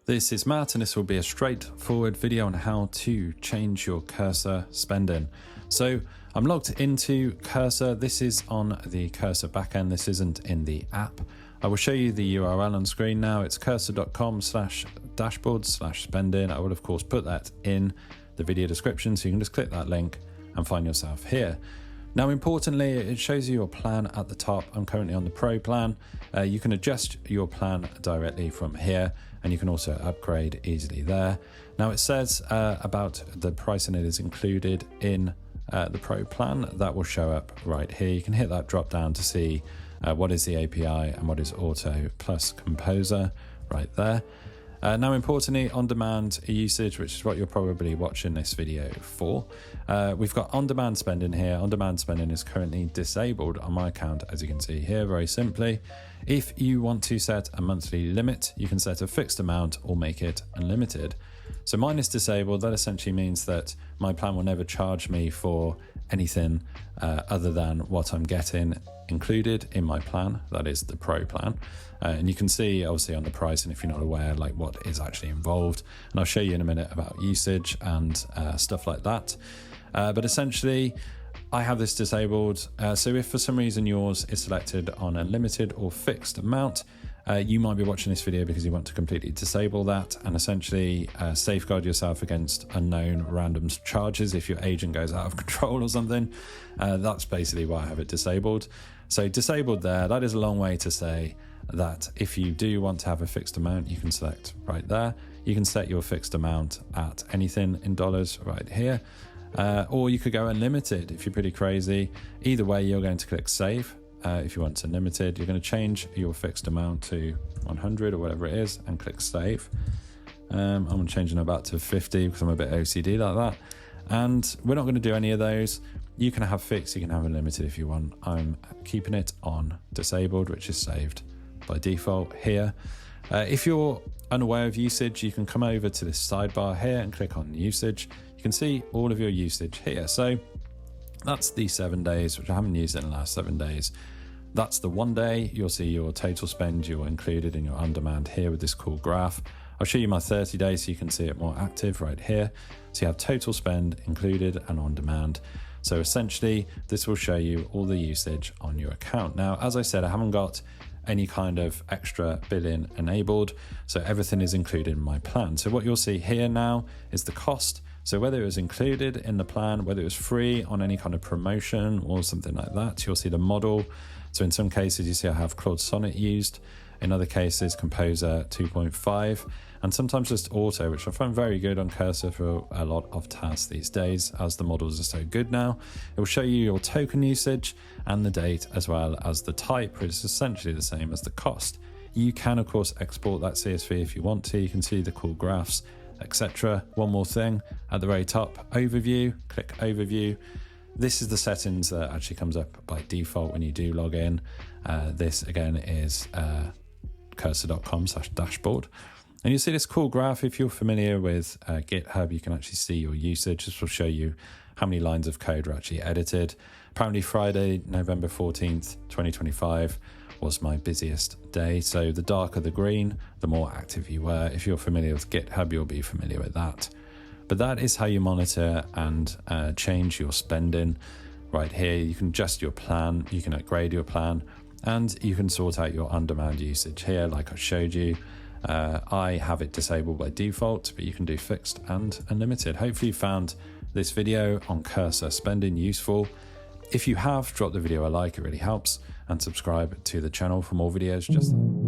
This is Matt, and this will be a straightforward video on how to change your cursor spending. So I'm logged into Cursor. This is on the Cursor backend. This isn't in the app. I will show you the URL on screen now. It's cursor.com/dashboard/spending. I will of course put that in the video description, so you can just click that link and find yourself here. Now, importantly, it shows you your plan at the top. I'm currently on the Pro plan. You can adjust your plan directly from here, and you can also upgrade easily there. Now, it says about the pricing it is included in the Pro plan. That will show up right here. You can hit that drop down to see what is the API and what is Auto plus Composer right there. Now, importantly, on-demand usage, which is what you're probably watching this video for. We've got on-demand spending here. On-demand spending is currently disabled on my account, as you can see here, very simply. If you want to set a monthly limit, you can set a fixed amount or make it unlimited. So mine is disabled. That essentially means that my plan will never charge me for anything other than what I'm getting included in my plan. That is the Pro plan. And you can see obviously on the pricing, if you're not aware, like what is actually involved. And I'll show you in a minute about usage and stuff like that. But essentially, I have this disabled. So if for some reason yours is selected on a limited or fixed amount, you might be watching this video because you want to completely disable that and essentially safeguard yourself against unknown random charges if your agent goes out of control or something. That's basically why I have it disabled. So disabled there, that is a long way to say that if you do want to have a fixed amount, you can select right there. You can set your fixed amount at anything in dollars right here. Or you could go unlimited if you're pretty crazy. Either way, you're going to click save. If you want unlimited, you're going to change your fixed amount to 100 or whatever it is and click save. I'm changing it back to 50 because I'm a bit OCD like that. And we're not going to do any of those. You can have fixed, you can have unlimited if you want. I'm keeping it on disabled, which is saved by default here. If you're unaware of usage, you can come over to this sidebar here and click on usage. You can see all of your usage here. So that's the 7 days, which I haven't used in the last 7 days. That's the 1 day. You'll see your total spend you're included in your on-demand here with this cool graph. I'll show you my 30 days so you can see it more active right here. So you have total spend included and on-demand. So essentially, this will show you all the usage on your account. Now, as I said, I haven't got any kind of extra billing enabled, so everything is included in my plan. So what you'll see here now is the cost. So whether it was included in the plan, whether it was free on any kind of promotion or something like that, you'll see the model. So in some cases, you see I have Claude Sonnet used. In other cases, Composer 2.5, and sometimes just Auto, which I find very good on Cursor for a lot of tasks these days, as the models are so good now. It will show you your token usage and the date, as well as the type, which is essentially the same as the cost. You can, of course, export that CSV if you want to. You can see the cool graphs, etc. One more thing at the very top, overview, click overview. This is the settings that actually comes up by default when you do log in. This again is cursor.com/dashboard. And you'll see this cool graph. If you're familiar with GitHub, you can actually see your usage. This will show you how many lines of code are actually edited. Apparently Friday, November 14th, 2025 was my busiest day. So the darker the green, the more active you were. If you're familiar with GitHub, you'll be familiar with that. But that is how you monitor and change your spending right here. You can adjust your plan, you can upgrade your plan, and you can sort out your on-demand usage here, like I showed you. I have it disabled by default, but you can do fixed and unlimited. Hopefully you found this video on Cursor spending useful. If you have, drop the video a like, it really helps, and subscribe to the channel for more videos just like